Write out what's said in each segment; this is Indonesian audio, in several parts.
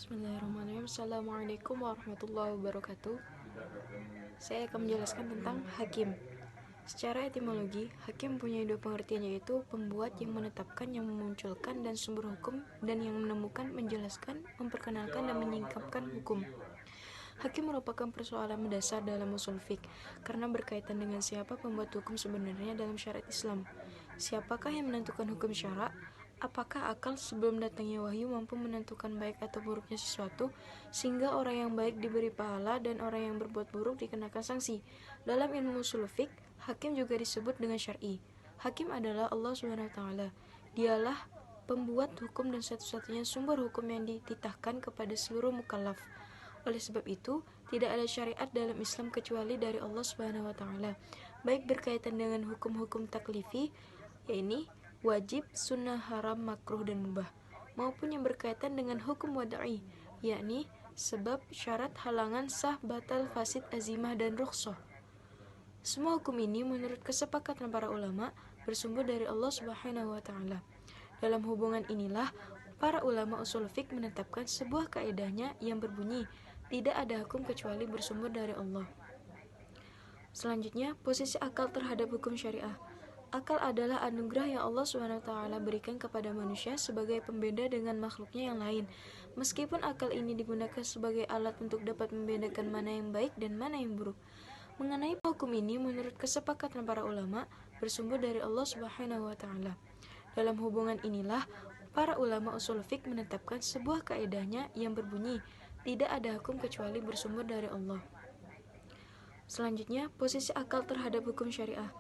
Bismillahirrahmanirrahim. Assalamualaikum warahmatullahi wabarakatuh. Saya akan menjelaskan tentang hakim. Secara etimologi, hakim punya dua pengertian, yaitu pembuat yang menetapkan, yang memunculkan, dan sumber hukum, dan yang menemukan, menjelaskan, memperkenalkan, dan menyingkapkan hukum. Hakim merupakan persoalan mendasar dalam usul fiqh karena berkaitan dengan siapa pembuat hukum sebenarnya dalam syariat Islam. Siapakah yang menentukan hukum syara? Apakah akal sebelum datangnya wahyu mampu menentukan baik atau buruknya sesuatu, sehingga orang yang baik diberi pahala dan orang yang berbuat buruk dikenakan sanksi? Dalam ilmu usul fiqh, hakim juga disebut dengan syar'i. Hakim adalah Allah SWT. Dialah pembuat hukum dan satu-satunya sumber hukum yang dititahkan kepada seluruh mukallaf. Oleh sebab itu, tidak ada syariat dalam Islam kecuali dari Allah SWT, baik berkaitan dengan hukum-hukum taklifi, yaitu wajib, sunnah, haram, makruh, dan mubah, maupun yang berkaitan dengan hukum wada'i, yakni sebab, syarat, halangan, sah, batal, fasid, azimah, dan rukhsah. Semua hukum ini menurut kesepakatan para ulama bersumber dari Allah Subhanahu wa taala. Dalam hubungan inilah para ulama usul fiqh menetapkan sebuah kaedahnya yang berbunyi, tidak ada hukum kecuali bersumber dari Allah. Selanjutnya, posisi akal terhadap hukum syariah. Akal adalah anugerah yang Allah SWT berikan kepada manusia sebagai pembeda dengan makhluknya yang lain. Meskipun akal ini digunakan sebagai alat untuk dapat membedakan mana yang baik dan mana yang buruk. Mengenai hukum ini, menurut kesepakatan para ulama, bersumber dari Allah SWT. Dalam hubungan inilah, para ulama usul fiqh menetapkan sebuah kaedahnya yang berbunyi, tidak ada hukum kecuali bersumber dari Allah. Selanjutnya, posisi akal terhadap hukum syariah.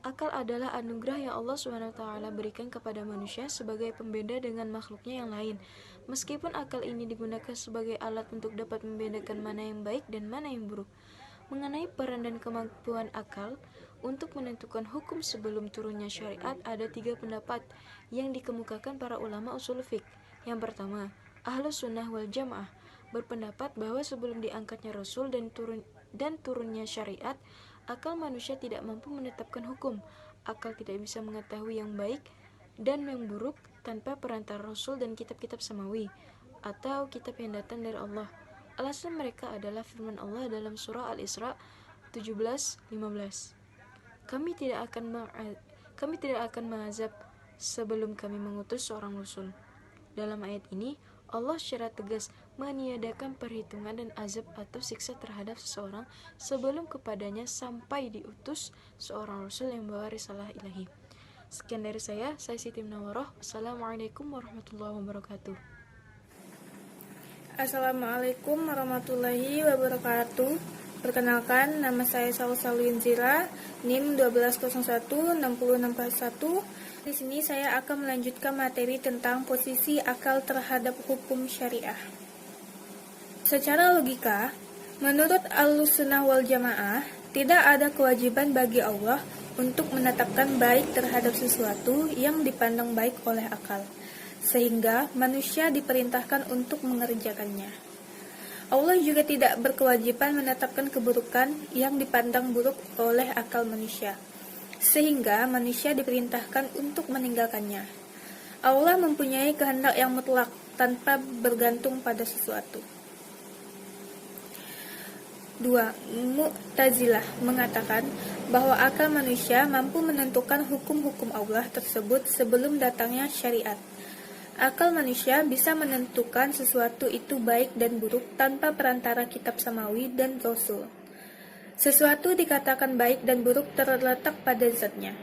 Akal adalah anugerah yang Allah SWT berikan kepada manusia sebagai pembeda dengan makhluknya yang lain. Meskipun akal ini digunakan sebagai alat untuk dapat membedakan mana yang baik dan mana yang buruk. Mengenai peran dan kemampuan akal untuk menentukan hukum sebelum turunnya syariat, ada 3 pendapat yang dikemukakan para ulama usul fiqh. Yang pertama, Ahlus Sunnah wal Jamaah berpendapat bahwa sebelum diangkatnya Rasul dan turunnya syariat, akal manusia tidak mampu menetapkan hukum. Akal tidak bisa mengetahui yang baik dan yang buruk tanpa perantara Rasul dan kitab-kitab samawi atau kitab yang datang dari Allah. Alasan mereka adalah firman Allah dalam surah Al-Isra 17:15. Kami tidak akan mengazab sebelum kami mengutus seorang Rasul. Dalam ayat ini, Allah secara tegas meniadakan perhitungan dan azab atau siksa terhadap seseorang sebelum kepadanya sampai diutus seorang Rasul yang membawa risalah ilahi. Sekian dari saya Siti Mnawaroh. Assalamualaikum warahmatullahi wabarakatuh. Assalamualaikum warahmatullahi wabarakatuh. Perkenalkan, nama saya Salsalwin Zira, NIM 12016061. Di sini saya akan melanjutkan materi tentang posisi akal terhadap hukum syariah. Secara logika, menurut Ahlussunnah wal Jamaah, tidak ada kewajiban bagi Allah untuk menetapkan baik terhadap sesuatu yang dipandang baik oleh akal, sehingga manusia diperintahkan untuk mengerjakannya. Allah juga tidak berkewajiban menetapkan keburukan yang dipandang buruk oleh akal manusia, sehingga manusia diperintahkan untuk meninggalkannya. Allah mempunyai kehendak yang mutlak tanpa bergantung pada sesuatu. 2. Mu'tazilah mengatakan bahwa akal manusia mampu menentukan hukum-hukum Allah tersebut sebelum datangnya syariat. Akal manusia bisa menentukan sesuatu itu baik dan buruk tanpa perantara kitab samawi dan rasul. Sesuatu dikatakan baik dan buruk terletak pada zatnya.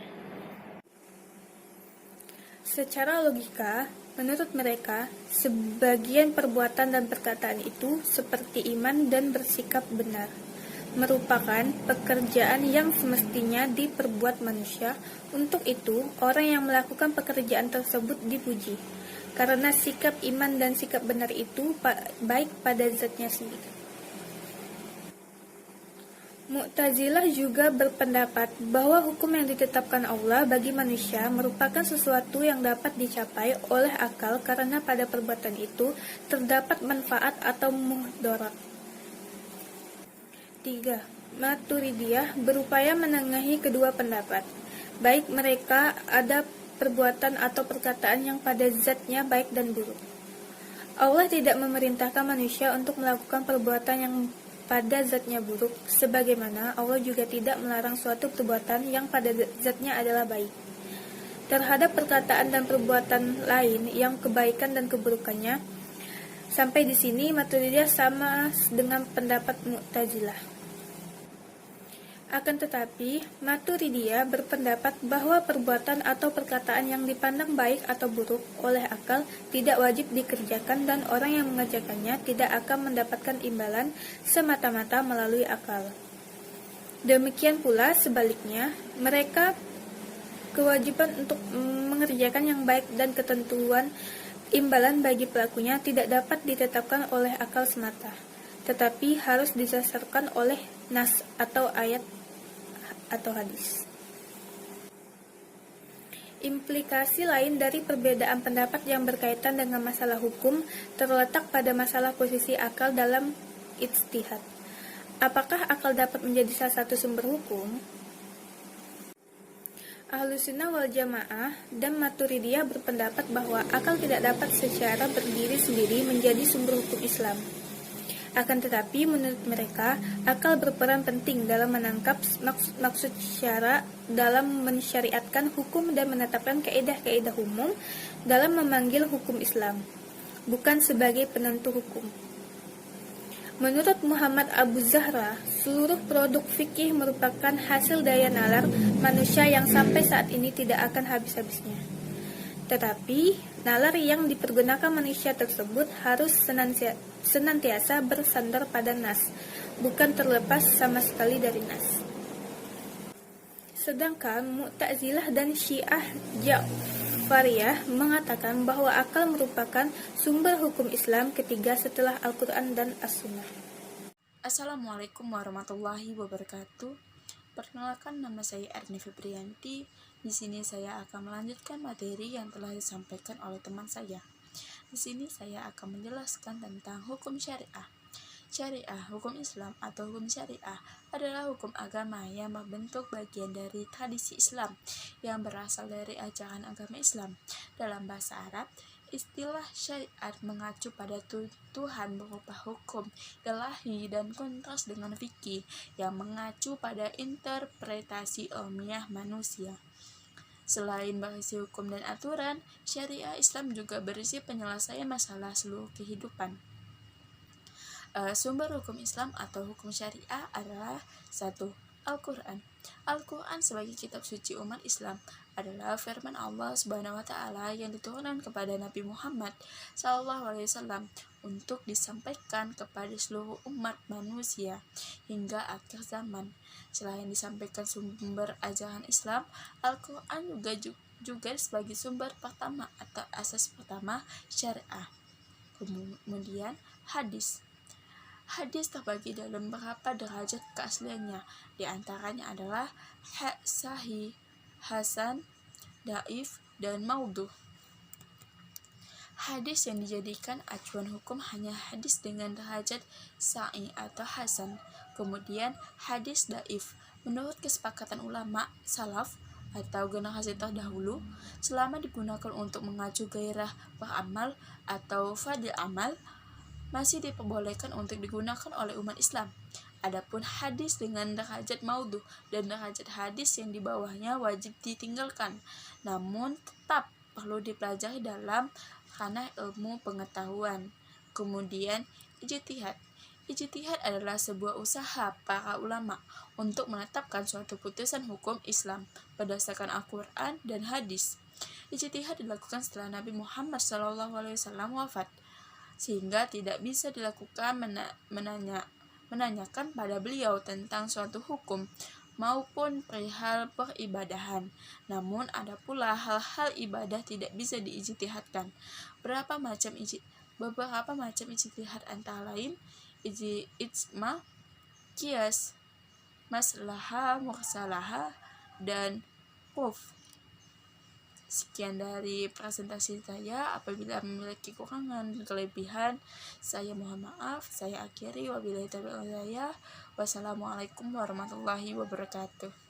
Secara logika, menurut mereka, sebagian perbuatan dan perkataan itu seperti iman dan bersikap benar, merupakan pekerjaan yang semestinya diperbuat manusia. Untuk itu, orang yang melakukan pekerjaan tersebut dipuji, karena sikap iman dan sikap benar itu baik pada zatnya sendiri. Mu'tazilah juga berpendapat bahwa hukum yang ditetapkan Allah bagi manusia merupakan sesuatu yang dapat dicapai oleh akal karena pada perbuatan itu terdapat manfaat atau mudarat. 3. Maturidiyah berupaya menengahi kedua pendapat. Baik mereka ada perbuatan atau perkataan yang pada zatnya baik dan buruk. Allah tidak memerintahkan manusia untuk melakukan perbuatan yang pada zatnya buruk, sebagaimana Allah juga tidak melarang suatu perbuatan yang pada zatnya adalah baik. Terhadap perkataan dan perbuatan lain yang kebaikan dan keburukannya, sampai di sini Maturidiyah sama dengan pendapat Mu'tazilah. Akan tetapi, Maturidiyah berpendapat bahwa perbuatan atau perkataan yang dipandang baik atau buruk oleh akal tidak wajib dikerjakan dan orang yang mengerjakannya tidak akan mendapatkan imbalan semata-mata melalui akal. Demikian pula sebaliknya, mereka kewajiban untuk mengerjakan yang baik dan ketentuan imbalan bagi pelakunya tidak dapat ditetapkan oleh akal semata, tetapi harus didasarkan oleh nas atau ayat atau hadis. Implikasi lain dari perbedaan pendapat yang berkaitan dengan masalah hukum terletak pada masalah posisi akal dalam ijtihad. Apakah akal dapat menjadi salah satu sumber hukum? Ahlussunnah wal Jamaah dan Maturidiyah berpendapat bahwa akal tidak dapat secara berdiri sendiri menjadi sumber hukum Islam. Akan tetapi, menurut mereka, akal berperan penting dalam menangkap maksud syara, dalam mensyariatkan hukum dan menetapkan kaidah-kaidah umum dalam memanggil hukum Islam, bukan sebagai penentu hukum. Menurut Muhammad Abu Zahra, seluruh produk fikih merupakan hasil daya nalar manusia yang sampai saat ini tidak akan habis-habisnya. Tetapi, nalar yang dipergunakan manusia tersebut harus senantiasa bersandar pada nas, bukan terlepas sama sekali dari nas. Sedangkan Mu'tazilah dan Syiah Ja'fariyah mengatakan bahwa akal merupakan sumber hukum Islam ketiga setelah Al-Quran dan As-Sunnah. Assalamualaikum warahmatullahi wabarakatuh. Perkenalkan, nama saya Erni Febrianti. Di sini saya akan melanjutkan materi yang telah disampaikan oleh teman saya. Di sini saya akan menjelaskan tentang hukum syariah. Syariah, hukum Islam atau hukum syariah adalah hukum agama yang membentuk bagian dari tradisi Islam yang berasal dari ajaran agama Islam. Dalam bahasa Arab, istilah syariat mengacu pada tuduhan berupa hukum ilahi dan kontras dengan fikih yang mengacu pada interpretasi ilmiah manusia. Selain berisi hukum dan aturan, syariah Islam juga berisi penyelesaian masalah seluruh kehidupan. Sumber hukum Islam atau hukum syariah adalah 1. Al-Quran. Al-Quran sebagai kitab suci umat Islam adalah firman Allah Subhanahu wa taala yang diturunkan kepada Nabi Muhammad SAW untuk disampaikan kepada seluruh umat manusia hingga akhir zaman. Selain disampaikan sumber ajaran Islam, Al-Quran juga sebagai sumber pertama atau asas pertama syariah. Kemudian hadis. Hadis terbagi dalam beberapa derajat keasliannya. Di antaranya adalah sahih, hasan, dhaif, dan maudhu. Hadis yang dijadikan acuan hukum hanya hadis dengan derajat sahih atau hasan. Kemudian hadis dhaif. Menurut kesepakatan ulama salaf atau generasi terdahulu, selama digunakan untuk mengacu gairah beramal atau fadil amal, masih diperbolehkan untuk digunakan oleh umat Islam. Adapun hadis dengan derajat maudhu dan derajat hadis yang di bawahnya wajib ditinggalkan, namun tetap perlu dipelajari dalam ranah ilmu pengetahuan. Kemudian ijtihad. Ijtihad adalah sebuah usaha para ulama untuk menetapkan suatu putusan hukum Islam berdasarkan Al-Quran dan hadis. Ijtihad dilakukan setelah Nabi Muhammad SAW wafat, sehingga tidak bisa dilakukan menanyakan pada beliau tentang suatu hukum maupun perihal peribadahan. Namun ada pula hal-hal ibadah tidak bisa diijtihadkan. Beberapa macam ijtihad antara lain ijma, qiyas, maslahah mursalah, dan proof. Sekian dari presentasi saya. Apabila memiliki kekurangan dan kelebihan, saya mohon maaf. Saya akhiri, wabillahi taufiq wal hidayah. Wassalamualaikum warahmatullahi wabarakatuh.